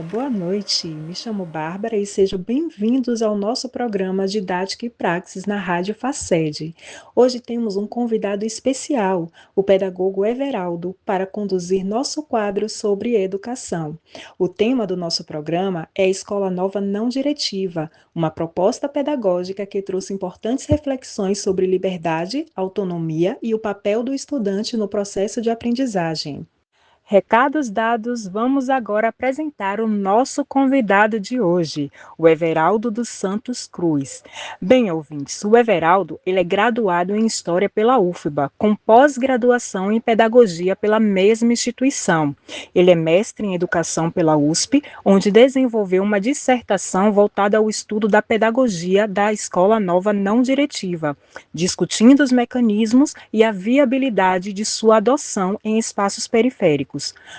Boa noite. Me chamo Bárbara e sejam bem-vindos ao nosso programa Didática e Praxis na Rádio Faced. Hoje temos um convidado especial, o pedagogo Everaldo, para conduzir nosso quadro sobre educação. O tema do nosso programa é Escola Nova Não Diretiva, uma proposta pedagógica que trouxe importantes reflexões sobre liberdade, autonomia e o papel do estudante no processo de aprendizagem. Recados dados, vamos agora apresentar o nosso convidado de hoje, o Everaldo dos Santos Cruz. Bem, ouvintes, o Everaldo, ele é graduado em História pela UFBA, com pós-graduação em Pedagogia pela mesma instituição. Ele é mestre em Educação pela USP, onde desenvolveu uma dissertação voltada ao estudo da pedagogia da Escola Nova Não Diretiva, discutindo os mecanismos e a viabilidade de sua adoção em espaços periféricos.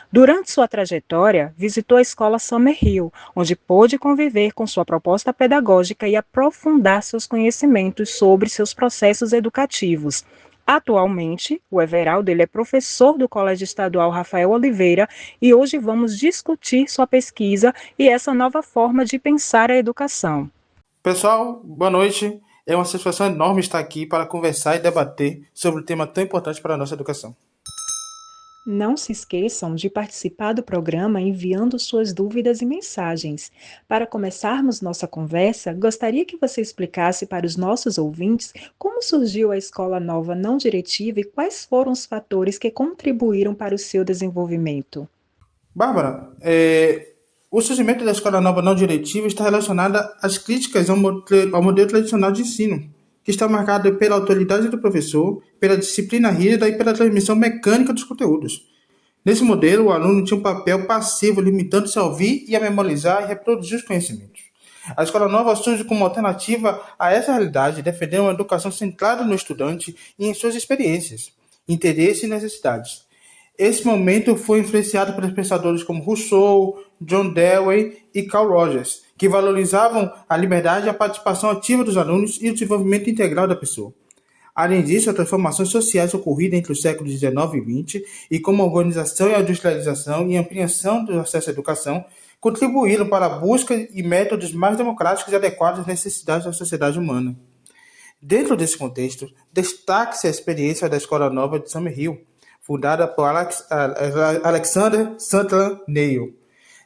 Durante sua trajetória, visitou a escola Summerhill, onde pôde conviver com sua proposta pedagógica e aprofundar seus conhecimentos sobre seus processos educativos. Atualmente, o Everaldo ele é professor do Colégio Estadual Rafael Oliveira e hoje vamos discutir sua pesquisa e essa nova forma de pensar a educação. Pessoal, boa noite. É uma satisfação enorme estar aqui para conversar e debater sobre um tema tão importante para a nossa educação. Não se esqueçam de participar do programa enviando suas dúvidas e mensagens. Para começarmos nossa conversa, gostaria que você explicasse para os nossos ouvintes como surgiu a Escola Nova Não Diretiva e quais foram os fatores que contribuíram para o seu desenvolvimento. Bárbara, o surgimento da Escola Nova Não Diretiva está relacionado às críticas ao modelo tradicional de ensino, que está marcado pela autoridade do professor, pela disciplina rígida e pela transmissão mecânica dos conteúdos. Nesse modelo, o aluno tinha um papel passivo, limitando-se a ouvir e a memorizar e reproduzir os conhecimentos. A Escola Nova surge como alternativa a essa realidade, defendendo uma educação centrada no estudante e em suas experiências, interesses e necessidades. Esse momento foi influenciado pelos pensadores como Rousseau, John Dewey e Carl Rogers, que valorizavam a liberdade e a participação ativa dos alunos e o desenvolvimento integral da pessoa. Além disso, as transformações sociais ocorridas entre os séculos XIX e XX, e como a urbanização e a industrialização e a ampliação do acesso à educação, contribuíram para a busca de métodos mais democráticos e adequados às necessidades da sociedade humana. Dentro desse contexto, destaque-se a experiência da Escola Nova de Summerhill, fundada por Alexander Sutherland Neill,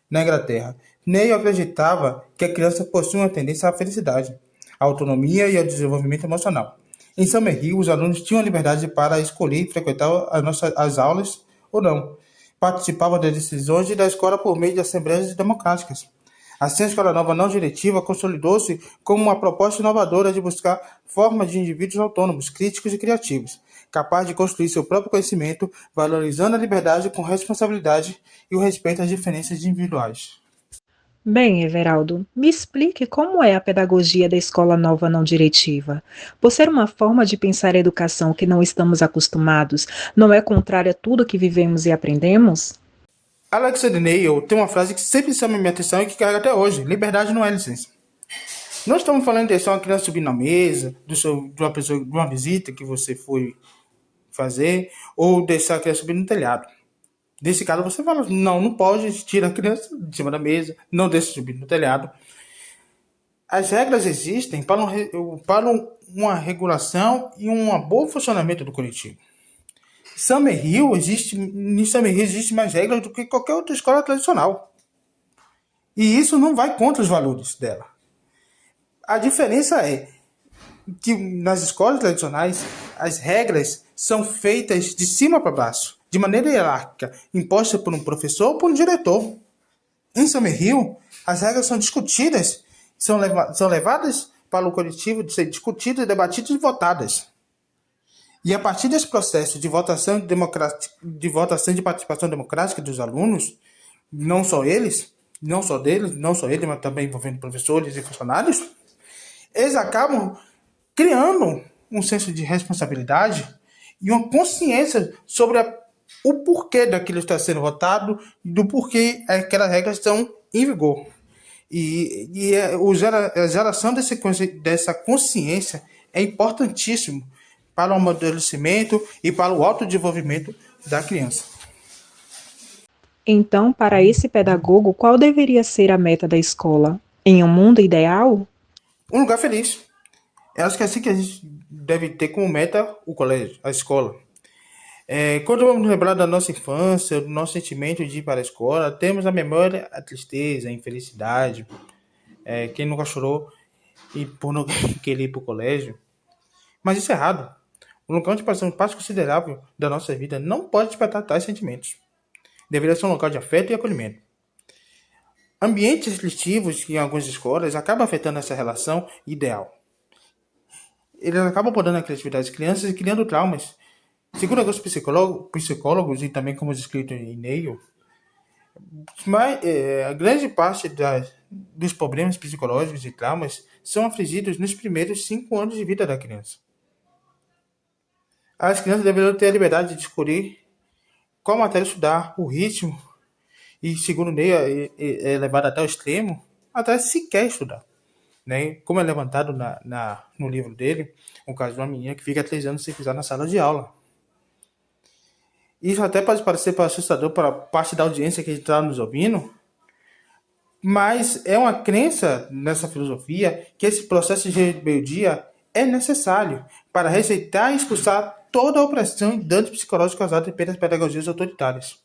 na Inglaterra. Neill acreditava que a criança possui uma tendência à felicidade, à autonomia e ao desenvolvimento emocional. Em Summerhill, os alunos tinham a liberdade para escolher frequentar as aulas ou não. Participavam das decisões da escola por meio de assembleias democráticas. Assim, a Escola Nova Não Diretiva consolidou-se como uma proposta inovadora de buscar formas de indivíduos autônomos, críticos e criativos, capazes de construir seu próprio conhecimento, valorizando a liberdade com responsabilidade e o respeito às diferenças individuais. Bem, Everaldo, me explique como é a pedagogia da Escola Nova Não Diretiva. Por ser uma forma de pensar a educação que não estamos acostumados, não é contrária a tudo que vivemos e aprendemos? Alexander Neil tem uma frase que sempre chama minha atenção e que carrega até hoje: liberdade não é licença. Não estamos falando de deixar uma criança subir na mesa, de uma visita que você foi fazer, ou deixar a criança subir no telhado. Nesse caso, você fala, não pode, tira a criança de cima da mesa, não deixa subir no telhado. As regras existem para uma regulação e um bom funcionamento do coletivo. Em Summerhill existe mais regras do que qualquer outra escola tradicional. E isso não vai contra os valores dela. A diferença é que nas escolas tradicionais as regras são feitas de cima para baixo, de maneira hierárquica, imposta por um professor ou por um diretor. Em Summerhill, as regras são discutidas, são levadas para o coletivo de ser discutidas, debatidas e votadas. E a partir desse processo de votação de participação democrática dos alunos, não só eles, mas também envolvendo professores e funcionários, eles acabam criando um senso de responsabilidade e uma consciência sobre o porquê daquilo está sendo votado e do porquê aquelas regras estão em vigor. A geração dessa consciência é importantíssimo para o amadurecimento e para o autodesenvolvimento da criança. Então, para esse pedagogo, qual deveria ser a meta da escola? Em um mundo ideal? Um lugar feliz. Eu acho que é assim que a gente deve ter como meta o colégio, a escola. Quando vamos lembrar da nossa infância, do nosso sentimento de ir para a escola, temos na memória a tristeza, a infelicidade, quem nunca chorou e por não querer ir para o colégio. Mas isso é errado. Um local de passagem parte considerável da nossa vida não pode despertar tais sentimentos. Deveria ser um local de afeto e acolhimento. Ambientes restritivos em algumas escolas acabam afetando essa relação ideal. Eles acabam podando a criatividade das crianças e criando traumas. Segundo alguns psicólogos e também como escrito em e-mail, a grande parte dos problemas psicológicos e traumas são afligidos nos primeiros 5 anos de vida da criança. As crianças deveriam ter a liberdade de escolher qual matéria estudar, o ritmo, e segundo Ney, é levado até o extremo, até sequer estudar. Né? Como é levantado no livro dele, o caso de uma menina que fica 3 anos sem pisar na sala de aula. Isso até pode parecer assustador para parte da audiência que está nos ouvindo, mas é uma crença nessa filosofia que esse processo de rebeldia é necessário para rejeitar e expulsar toda a opressão e dano psicológico causado pelas pedagogias autoritárias.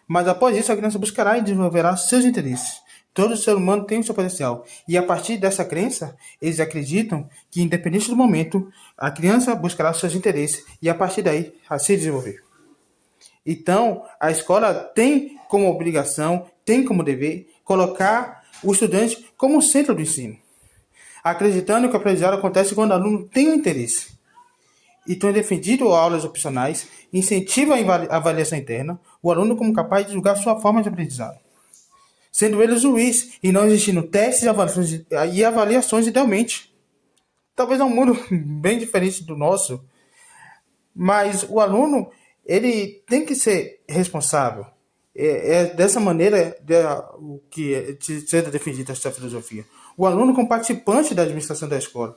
Mas após isso, a criança buscará e desenvolverá seus interesses. Todo ser humano tem o seu potencial. E a partir dessa crença, eles acreditam que, independente do momento, a criança buscará seus interesses e a partir daí a se desenvolver. Então, a escola tem como obrigação, tem como dever, colocar o estudante como centro do ensino, acreditando que o aprendizado acontece quando o aluno tem um interesse. Então é defendido aulas opcionais, incentiva a avaliação interna, o aluno como capaz de julgar sua forma de aprendizado, sendo ele o juiz e não existindo testes e avaliações idealmente. Talvez é um mundo bem diferente do nosso, mas o aluno ele tem que ser responsável. É dessa maneira que sendo defendida essa filosofia. O aluno como participante da administração da escola,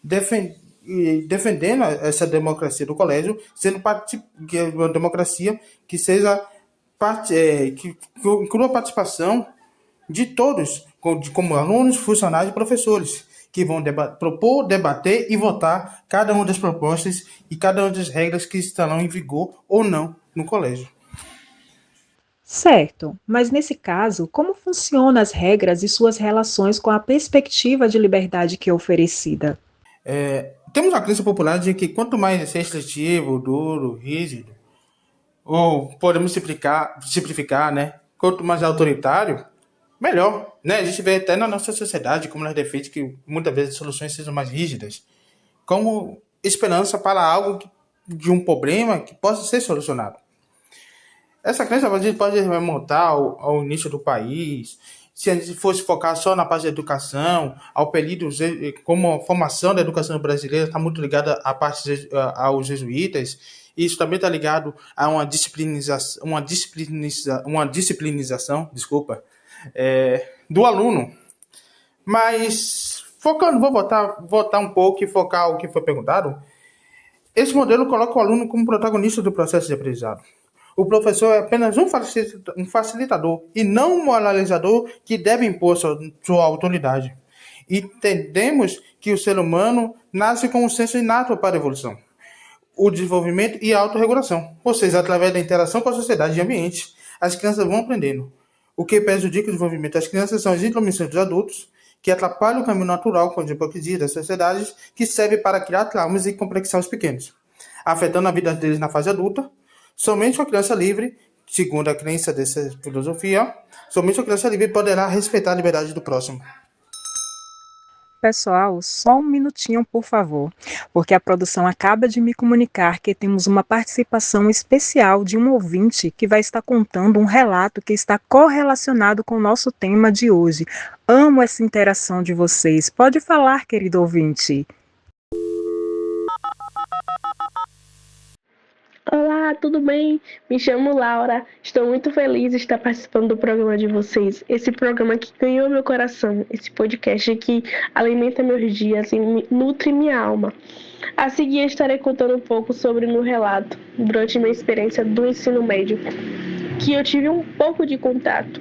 defendendo essa democracia do colégio, sendo uma democracia que seja que inclua a participação de todos, como alunos, funcionários e professores, que vão propor, debater e votar cada uma das propostas e cada uma das regras que estarão em vigor ou não no colégio. Certo, mas nesse caso, como funcionam as regras e suas relações com a perspectiva de liberdade que é oferecida? Temos uma crença popular de que quanto mais restritivo, duro, rígido, ou podemos simplificar, né? Quanto mais autoritário, melhor, né? A gente vê até na nossa sociedade como nós defende que muitas vezes as soluções sejam mais rígidas, como esperança para algo de um problema que possa ser solucionado. Essa crença a gente pode remontar ao início do país, se a gente fosse focar só na parte da educação, ao período, como a formação da educação brasileira está muito ligada à parte aos jesuítas, e isso também está ligado a uma disciplinização, desculpa, do aluno. Mas, focando, vou voltar um pouco e focar o que foi perguntado. Esse modelo coloca o aluno como protagonista do processo de aprendizado. O professor é apenas um facilitador e não um moralizador que deve impor sua autoridade. Entendemos que o ser humano nasce com um senso inato para a evolução, o desenvolvimento e a autorregulação. Ou seja, através da interação com a sociedade e ambiente, as crianças vão aprendendo. O que prejudica o desenvolvimento das crianças são as intromissões dos adultos, que atrapalham o caminho natural com a hipocrisia das sociedades, que serve para criar traumas e complexar os pequenos, afetando a vida deles na fase adulta. Somente uma criança livre, segundo a crença dessa filosofia, somente uma criança livre poderá respeitar a liberdade do próximo. Pessoal, só um minutinho, por favor, porque a produção acaba de me comunicar que temos uma participação especial de um ouvinte que vai estar contando um relato que está correlacionado com o nosso tema de hoje. Amo essa interação de vocês. Pode falar, querido ouvinte. Olá, tudo bem? Me chamo Laura. Estou muito feliz de estar participando do programa de vocês. Esse programa que ganhou meu coração, esse podcast que alimenta meus dias e nutre minha alma. A seguir, estarei contando um pouco sobre o meu relato durante minha experiência do ensino médio, que eu tive um pouco de contato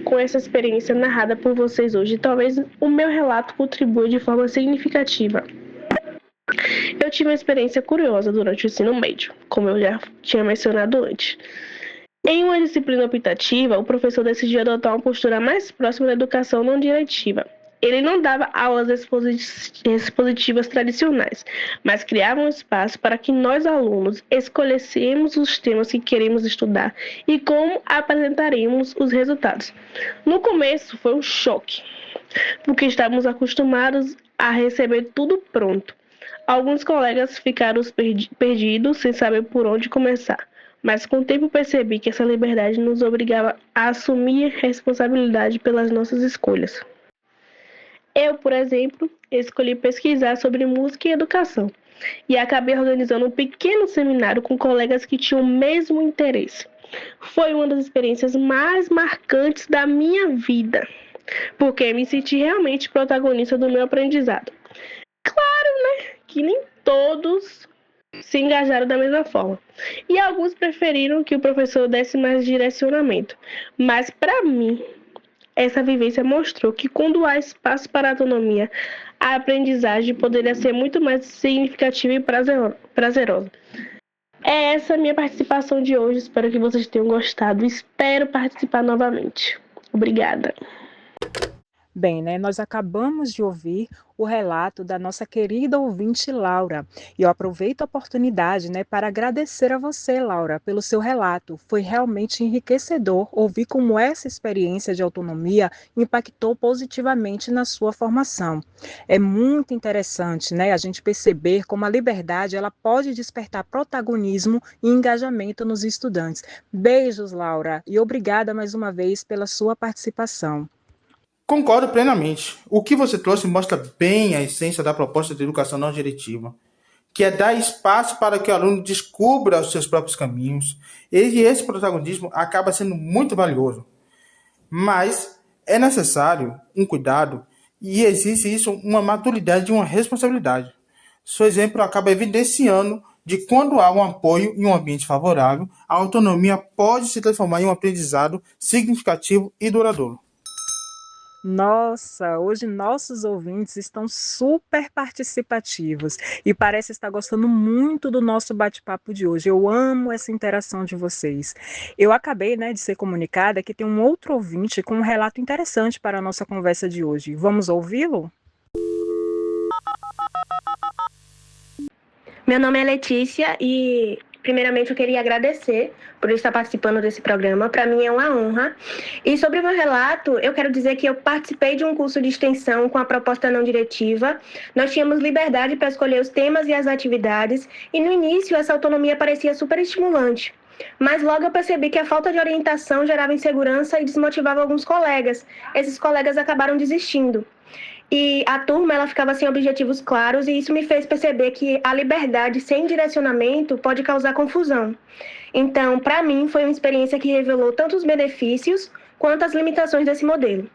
com essa experiência narrada por vocês hoje. Talvez o meu relato contribua de forma significativa. Eu tive uma experiência curiosa durante o ensino médio, como eu já tinha mencionado antes. Em uma disciplina optativa, o professor decidiu adotar uma postura mais próxima da educação não diretiva. Ele não dava aulas expositivas tradicionais, mas criava um espaço para que nós, alunos, escolhêssemos os temas que queremos estudar e como apresentaremos os resultados. No começo foi um choque, porque estávamos acostumados a receber tudo pronto. Alguns colegas ficaram perdidos sem saber por onde começar, mas com o tempo percebi que essa liberdade nos obrigava a assumir responsabilidade pelas nossas escolhas. Eu, por exemplo, escolhi pesquisar sobre música e educação e acabei organizando um pequeno seminário com colegas que tinham o mesmo interesse. Foi uma das experiências mais marcantes da minha vida, porque me senti realmente protagonista do meu aprendizado. Que nem todos se engajaram da mesma forma. E alguns preferiram que o professor desse mais direcionamento. Mas, para mim, essa vivência mostrou que quando há espaço para a autonomia, a aprendizagem poderia ser muito mais significativa e prazerosa. É essa a minha participação de hoje. Espero que vocês tenham gostado. Espero participar novamente. Obrigada. Bem, né, nós acabamos de ouvir o relato da nossa querida ouvinte Laura. E eu aproveito a oportunidade, né, para agradecer a você, Laura, pelo seu relato. Foi realmente enriquecedor ouvir como essa experiência de autonomia impactou positivamente na sua formação. É muito interessante, né, a gente perceber como a liberdade ela pode despertar protagonismo e engajamento nos estudantes. Beijos, Laura, e obrigada mais uma vez pela sua participação. Concordo plenamente. O que você trouxe mostra bem a essência da proposta de educação não diretiva, que é dar espaço para que o aluno descubra os seus próprios caminhos, e esse protagonismo acaba sendo muito valioso. Mas é necessário um cuidado e existe isso uma maturidade e uma responsabilidade. Seu exemplo acaba evidenciando de quando há um apoio e um ambiente favorável, a autonomia pode se transformar em um aprendizado significativo e duradouro. Nossa, hoje nossos ouvintes estão super participativos e parece estar gostando muito do nosso bate-papo de hoje. Eu amo essa interação de vocês. Eu acabei, né, de ser comunicada que tem um outro ouvinte com um relato interessante para a nossa conversa de hoje. Vamos ouvi-lo? Meu nome é Letícia e, primeiramente, eu queria agradecer por estar participando desse programa. Para mim é uma honra. E sobre o meu relato, eu quero dizer que eu participei de um curso de extensão com a proposta não diretiva. Nós tínhamos liberdade para escolher os temas e as atividades e, no início, essa autonomia parecia super estimulante. Mas logo eu percebi que a falta de orientação gerava insegurança e desmotivava alguns colegas. Esses colegas acabaram desistindo. E a turma ela ficava sem objetivos claros e isso me fez perceber que a liberdade sem direcionamento pode causar confusão. Então, para mim, foi uma experiência que revelou tanto os benefícios quanto as limitações desse modelo.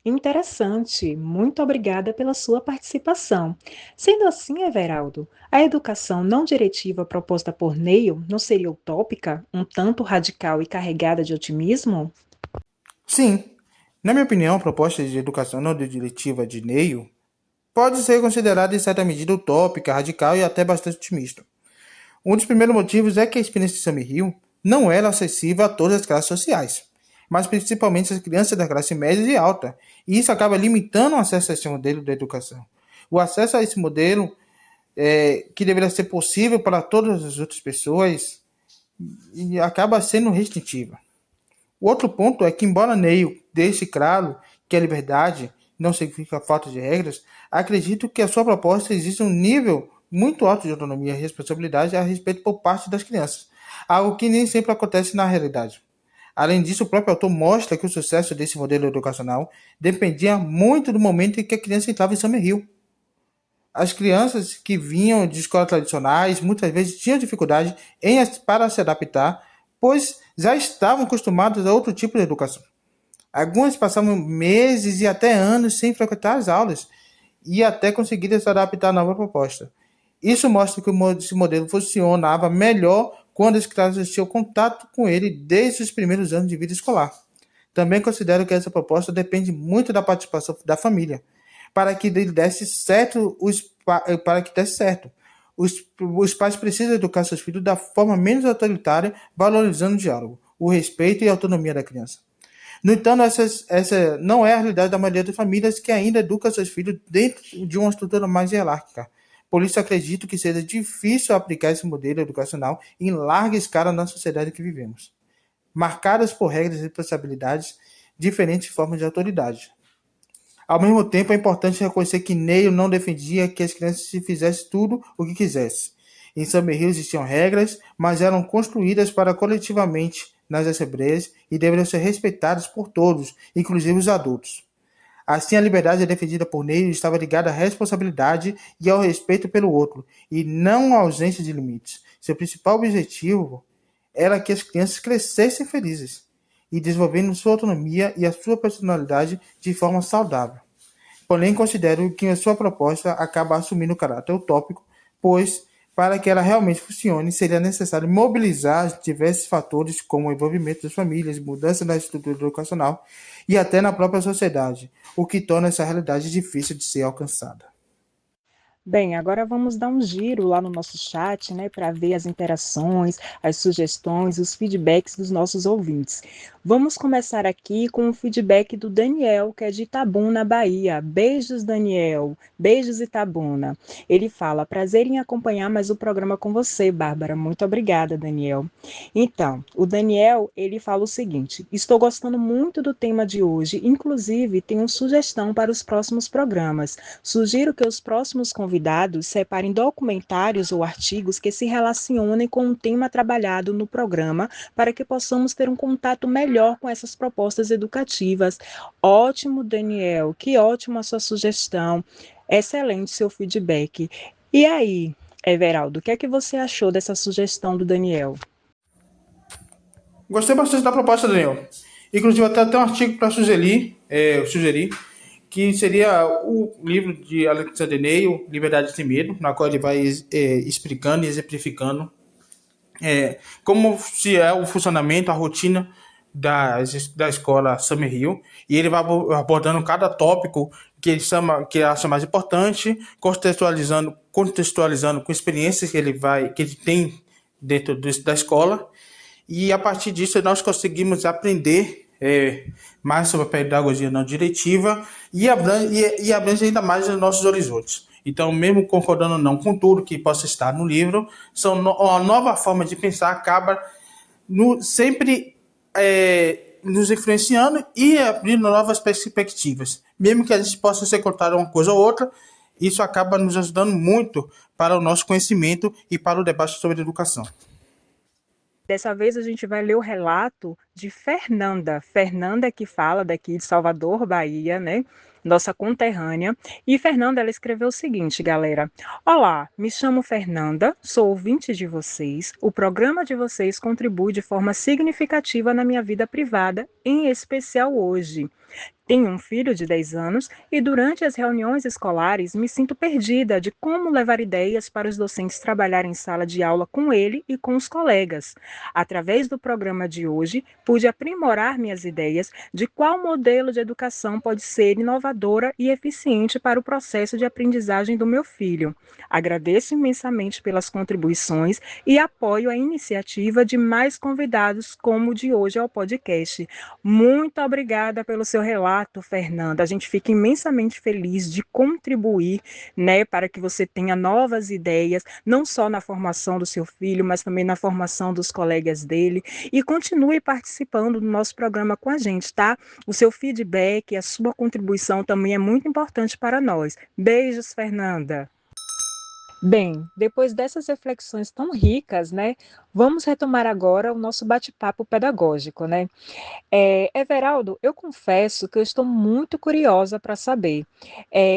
Interessante. Muito obrigada pela sua participação. Sendo assim, Everaldo, a educação não diretiva proposta por Neil não seria utópica, um tanto radical e carregada de otimismo? Sim, na minha opinião, a proposta de educação não diretiva de Neil pode ser considerada em certa medida utópica, radical e até bastante otimista. Um dos primeiros motivos é que a experiência de Summerhill não era acessível a todas as classes sociais, mas principalmente as crianças da classe média e alta, e isso acaba limitando o acesso a esse modelo de educação. O acesso a esse modelo, que deveria ser possível para todas as outras pessoas, e acaba sendo restritiva. O outro ponto é que, embora Neil deixe claro que a liberdade não significa falta de regras, acredito que a sua proposta existe um nível muito alto de autonomia e responsabilidade a respeito por parte das crianças, algo que nem sempre acontece na realidade. Além disso, o próprio autor mostra que o sucesso desse modelo educacional dependia muito do momento em que a criança entrava em Summerhill. As crianças que vinham de escolas tradicionais muitas vezes tinham dificuldade para se adaptar, pois já estavam acostumados a outro tipo de educação. Algumas passavam meses e até anos sem frequentar as aulas e até conseguirem se adaptar à nova proposta. Isso mostra que esse modelo funcionava melhor quando esclareceu o contato com ele desde os primeiros anos de vida escolar. Também considero que essa proposta depende muito da participação da família, para que desse certo. Os pais precisam educar seus filhos da forma menos autoritária, valorizando o diálogo, o respeito e a autonomia da criança. No entanto, essa não é a realidade da maioria das famílias que ainda educam seus filhos dentro de uma estrutura mais hierárquica. Por isso, acredito que seja difícil aplicar esse modelo educacional em larga escala na sociedade que vivemos, marcadas por regras e responsabilidades diferentes formas de autoridade. Ao mesmo tempo, é importante reconhecer que Neil não defendia que as crianças se fizessem tudo o que quisessem. Em Summerhill existiam regras, mas eram construídas para coletivamente nas assembleias e deveriam ser respeitadas por todos, inclusive os adultos. Assim, a liberdade defendida por Neil estava ligada à responsabilidade e ao respeito pelo outro, e não à ausência de limites. Seu principal objetivo era que as crianças crescessem felizes e desenvolvendo sua autonomia e a sua personalidade de forma saudável. Porém, considero que a sua proposta acaba assumindo o caráter utópico, pois, para que ela realmente funcione, seria necessário mobilizar diversos fatores como o envolvimento das famílias, mudança na estrutura educacional e até na própria sociedade, o que torna essa realidade difícil de ser alcançada. Bem, agora vamos dar um giro lá no nosso chat, né, para ver as interações, as sugestões, os feedbacks dos nossos ouvintes. Vamos começar aqui com o feedback do Daniel, que é de Itabuna, Bahia. Beijos, Daniel. Beijos, Itabuna. Ele fala: prazer em acompanhar mais o programa com você, Bárbara. Muito obrigada, Daniel. Então, o Daniel, ele fala o seguinte: estou gostando muito do tema de hoje, inclusive tenho sugestão para os próximos programas. Sugiro que os próximos convidados separem documentários ou artigos que se relacionem com o tema trabalhado no programa para que possamos ter um contato melhor com essas propostas educativas. Ótimo, Daniel, que ótima a sua sugestão. Excelente seu feedback. E aí, Everaldo, o que é que você achou dessa sugestão do Daniel? Gostei bastante da proposta, Daniel. Inclusive, até um artigo para sugerir, que seria o livro de Alexander Neil, Liberdade Sem Medo, na qual ele vai explicando e exemplificando como se é o funcionamento, a rotina da escola Summerhill, e ele vai abordando cada tópico que ele acha mais importante, contextualizando com experiências que ele tem dentro da escola, e a partir disso nós conseguimos aprender mais sobre a pedagogia não diretiva e abrange ainda mais os nossos horizontes. Então, mesmo concordando ou não com tudo que possa estar no livro, uma nova forma de pensar acaba sempre nos influenciando e abrindo novas perspectivas. Mesmo que a gente possa ser contado uma coisa ou outra, isso acaba nos ajudando muito para o nosso conhecimento e para o debate sobre educação. Dessa vez a gente vai ler o relato de Fernanda. Fernanda que fala daqui de Salvador, Bahia, né? Nossa conterrânea. E Fernanda, ela escreveu o seguinte, galera. Olá, me chamo Fernanda, sou ouvinte de vocês. O programa de vocês contribui de forma significativa na minha vida privada, em especial hoje. Tenho um filho de 10 anos e durante as reuniões escolares me sinto perdida de como levar ideias para os docentes trabalharem em sala de aula com ele e com os colegas. Através do programa de hoje, pude aprimorar minhas ideias de qual modelo de educação pode ser inovadora e eficiente para o processo de aprendizagem do meu filho. Agradeço imensamente pelas contribuições e apoio a iniciativa de mais convidados como o de hoje ao podcast. Muito obrigada pelo seu relato, Fernanda. A gente fica imensamente feliz de contribuir, né, para que você tenha novas ideias, não só na formação do seu filho, mas também na formação dos colegas dele. E continue participando do nosso programa com a gente, tá? O seu feedback, a sua contribuição também é muito importante para nós. Beijos, Fernanda. Bem, depois dessas reflexões tão ricas, né, vamos retomar agora o nosso bate-papo pedagógico, né? Everaldo, eu confesso que eu estou muito curiosa para saber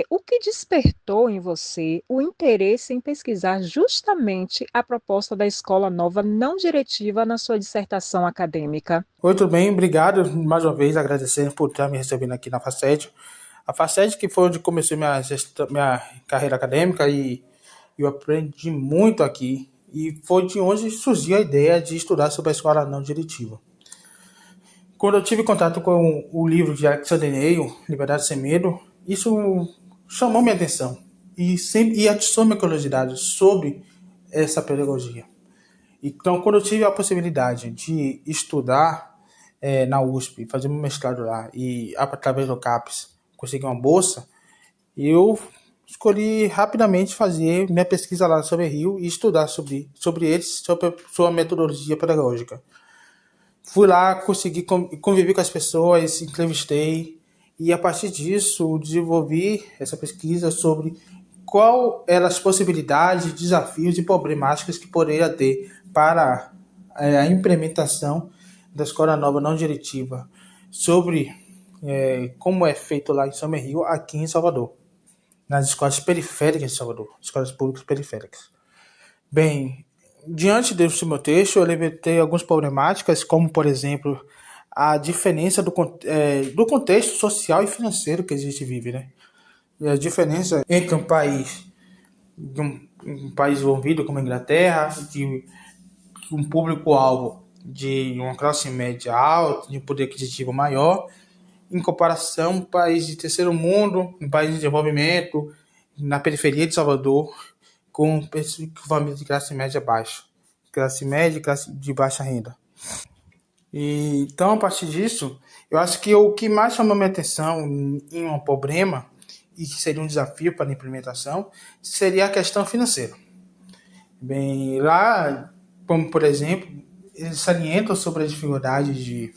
o que despertou em você o interesse em pesquisar justamente a proposta da escola nova não diretiva na sua dissertação acadêmica. Oi, tudo bem? Obrigado mais uma vez, agradecendo por estar me recebendo aqui na FACED. A FACED que foi onde comecei minha carreira acadêmica e eu aprendi muito aqui. E foi de onde surgiu a ideia de estudar sobre a escola não diretiva. Quando eu tive contato com o livro de Alexander Neil, Liberdade Sem Medo, isso chamou minha atenção e atiçou minha curiosidade sobre essa pedagogia. Então, quando eu tive a possibilidade de estudar na USP, fazer meu mestrado lá e, através do CAPES, conseguir uma bolsa, eu escolhi rapidamente fazer minha pesquisa lá sobre Rio e estudar sobre eles, sobre a sua metodologia pedagógica. Fui lá, consegui conviver com as pessoas, entrevistei e a partir disso desenvolvi essa pesquisa sobre qual eram as possibilidades, desafios e problemáticas que poderia ter para a implementação da escola nova não diretiva, sobre como é feito lá em São Rio, aqui em Salvador, nas escolas periféricas de Salvador, escolas públicas periféricas. Bem, diante desse meu texto, eu levantei algumas problemáticas, como, por exemplo, a diferença do contexto social e financeiro que a gente vive, né? E a diferença entre um país desenvolvido como a Inglaterra, de um público-alvo de uma classe média alta, de um poder aquisitivo maior, em comparação a um país de terceiro mundo, um país de desenvolvimento, na periferia de Salvador, com famílias de classe média baixa, classe média e classe de baixa renda. E, então, a partir disso, eu acho que o que mais chamou minha atenção em um problema, e que seria um desafio para a implementação, seria a questão financeira. Bem, lá, como por exemplo, eles salientam sobre a dificuldade de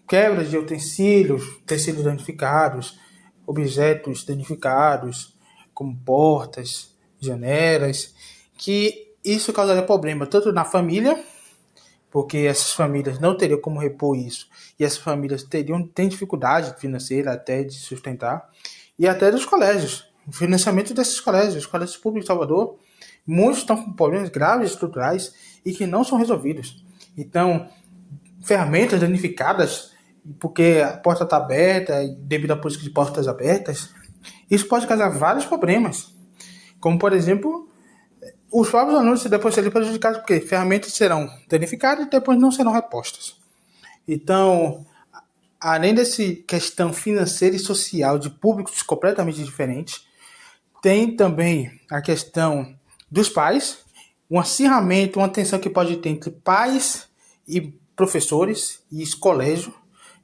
quebra de utensílios danificados, objetos danificados, como portas, janelas, que isso causaria problema tanto na família, porque essas famílias não teriam como repor isso, e essas famílias têm dificuldade financeira até de sustentar, e até dos colégios, o financiamento desses colégios, os colégios públicos de Salvador, muitos estão com problemas graves estruturais e que não são resolvidos. Então, ferramentas danificadas, porque a porta está aberta, devido à política de portas abertas, isso pode causar vários problemas, como, por exemplo, os próprios alunos depois serem prejudicados, porque ferramentas serão danificadas e depois não serão repostas. Então, além dessa questão financeira e social de públicos completamente diferentes, tem também a questão dos pais, um acirramento, uma tensão que pode ter entre pais e professores e colégio,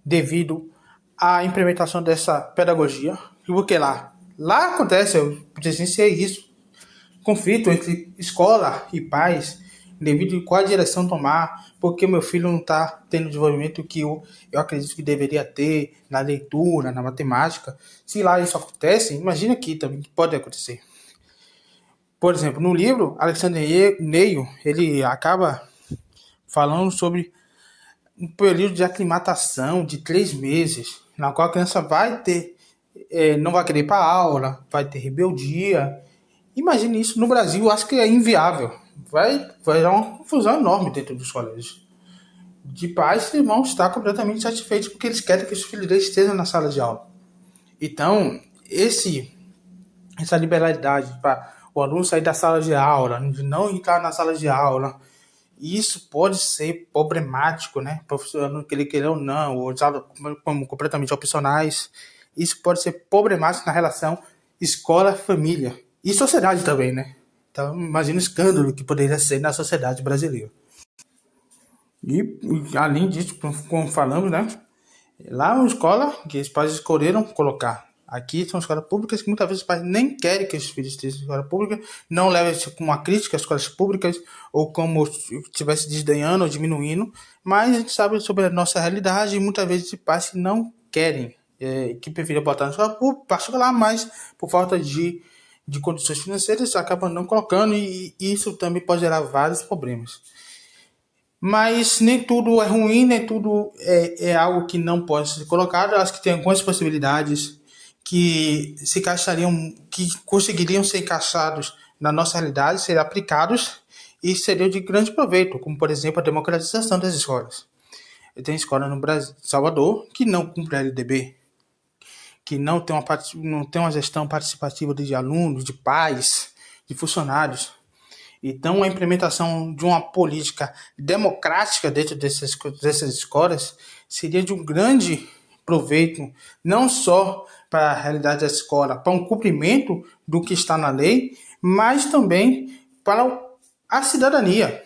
devido à implementação dessa pedagogia, porque lá acontece, eu presenciei isso, conflito entre escola e pais, devido a qual direção tomar, porque meu filho não está tendo o desenvolvimento que eu acredito que deveria ter na leitura, na matemática. Se lá isso acontece, imagina aqui também que pode acontecer. Por exemplo, no livro, Alexander Neil, ele acaba falando sobre um período de aclimatação de 3 meses, na qual a criança vai ter, não vai querer ir para a aula, vai ter rebeldia. Imagine isso no Brasil, eu acho que é inviável. Vai dar uma confusão enorme dentro dos colégios. De pais que vão estar completamente satisfeitos porque eles querem que os filhos deles estejam na sala de aula. Então, essa liberalidade para o aluno sair da sala de aula, de não entrar na sala de aula, isso pode ser problemático, né? Professor não querer ou não, ou usado como completamente opcionais. Isso pode ser problemático na relação escola-família. E sociedade também, né? Então, imagina o escândalo que poderia ser na sociedade brasileira. E além disso, como falamos, né? Lá é uma escola que os pais escolheram colocar. Aqui são escolas públicas que muitas vezes os pais nem querem que os filhos estejam em escola pública, não levam isso como uma crítica às escolas públicas, ou como se estivesse desdenhando ou diminuindo, mas a gente sabe sobre a nossa realidade e muitas vezes os pais não querem, que preferem botar na escola pública, particular, mas por falta de condições financeiras acabam não colocando, e isso também pode gerar vários problemas. Mas nem tudo é ruim, nem tudo é algo que não pode ser colocado. Eu acho que tem algumas possibilidades que se encaixariam, que conseguiriam ser encaixados na nossa realidade, serem aplicados e seriam de grande proveito, como por exemplo a democratização das escolas. Tem escola no Brasil, Salvador, que não cumpre a LDB, que não tem uma gestão participativa de alunos, de pais, de funcionários. Então, a implementação de uma política democrática dentro dessas escolas seria de um grande proveito, não só para a realidade da escola, para um cumprimento do que está na lei, mas também para a cidadania.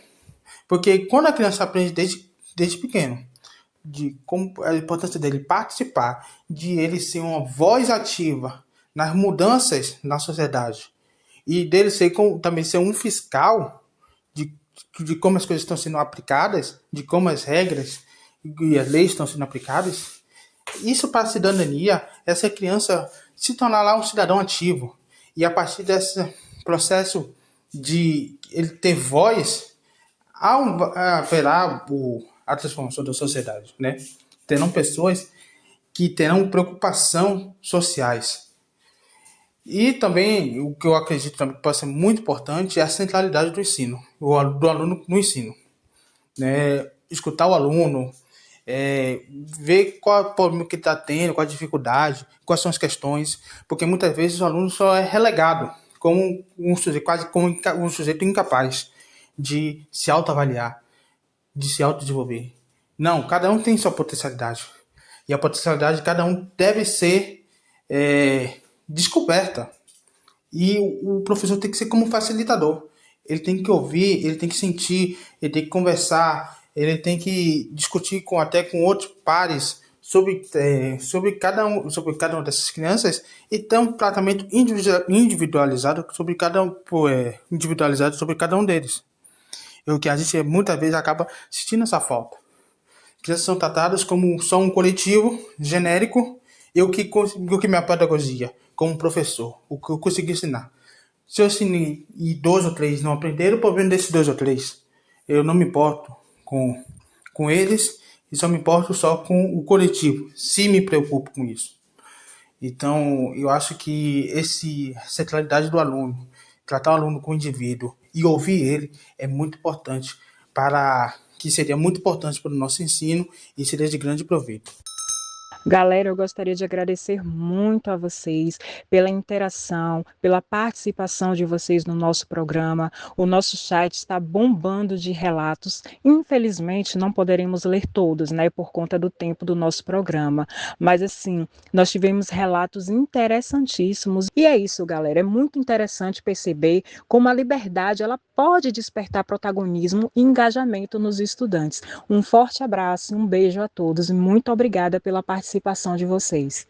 Porque quando a criança aprende desde pequeno, de como a importância dele participar, de ele ser uma voz ativa nas mudanças na sociedade, e dele também ser um fiscal de, de como as coisas estão sendo aplicadas, de como as regras e as leis estão sendo aplicadas, isso para a cidadania, essa criança se tornar lá um cidadão ativo. E a partir desse processo de ele ter voz, haverá a transformação da sociedade, né? Terão pessoas que terão preocupação sociais. E também, o que eu acredito também que pode ser muito importante é a centralidade do ensino, do aluno no ensino. Né? Escutar o aluno, ver qual é o problema que ele está tendo, qual a dificuldade, quais são as questões, porque muitas vezes o aluno só é relegado como um sujeito, quase como um sujeito incapaz de se autoavaliar, de se autodesenvolver. Não, cada um tem sua potencialidade. E a potencialidade de cada um deve ser descoberta. E o professor tem que ser como um facilitador. Ele tem que ouvir, ele tem que sentir, ele tem que conversar, ele tem que discutir até com outros pares sobre cada uma dessas crianças e ter um tratamento individualizado sobre cada um deles. O que a gente muitas vezes acaba sentindo essa falta. Crianças são tratadas como só um coletivo genérico e o que minha pedagogia, como professor, o que eu consegui ensinar. Se eu ensinei e 2 ou 3 não aprenderam, o problema desses 2 ou 3. Eu não me importo com eles e só me importo só com o coletivo, se me preocupo com isso. Então, eu acho que essa centralidade do aluno, tratar o aluno como indivíduo e ouvir ele é muito importante seria muito importante para o nosso ensino e seria de grande proveito. Galera, eu gostaria de agradecer muito a vocês pela interação, pela participação de vocês no nosso programa. O nosso chat está bombando de relatos. Infelizmente, não poderemos ler todos, né, por conta do tempo do nosso programa. Mas, assim, nós tivemos relatos interessantíssimos. E é isso, galera. É muito interessante perceber como a liberdade ela pode despertar protagonismo e engajamento nos estudantes. Um forte abraço, um beijo a todos e muito obrigada pela participação de vocês.